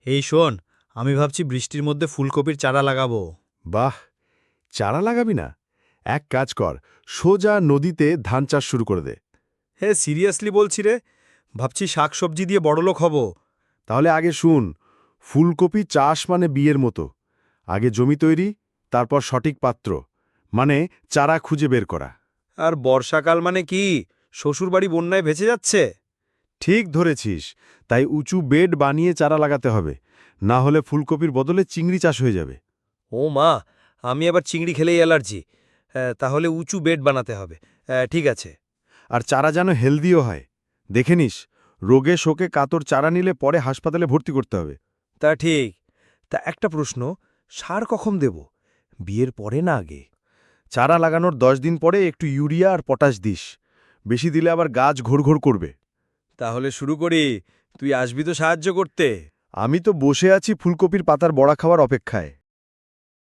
এই শোন, আমি ভাবছি বৃষ্টির মধ্যে ফুলকপির চারা লাগাবো। বাহ, চারা লাগাবি না? এক কাজ কর, সোজা নদীতে ধান চাষ শুরু করে দে। হে সিরিয়াসলি বলছি রে, ভাবছি শাকসবজি দিয়ে বড়লোক হব। তাহলে আগে শুন, ফুলকপি চাষ মানে বিয়ের মতো। আগে জমি তৈরি, তারপর সঠিক পাত্র, মানে চারা খুঁজে বের করা। আর বর্ষাকাল মানে কি? শ্বশুরবাড়ি বন্যায় ভেসে যাচ্ছে। ঠিক ধরেছিস, তাই উঁচু বেড বানিয়ে চারা লাগাতে হবে, না হলে ফুলকপির বদলে চিংড়ি চাষ হয়ে যাবে। ও মা, আমি আবার চিংড়ি খেলেই অ্যালার্জি। তাহলে উঁচু বেড বানাতে হবে। ঠিক আছে। আর চারা যেন হেলদিও হয়। দেখে নিস, রোগে শোকে কাতর চারা নিলে পরে হাসপাতালে ভর্তি করতে হবে। তা ঠিক। তা একটা প্রশ্ন, সার কখন দেব? বিয়ের পরে না আগে? চারা লাগানোর 10 দিন পরে একটু ইউরিয়া আর পটাশ দিস। বেশি দিলে আবার গাছ ঘোর করবে। তাহলে শুরু করি। তুই আসবি তো সাহায্য করতে? আমি তো বসে আছি ফুলকপির পাতার বড়া খাওয়ার অপেক্ষায়।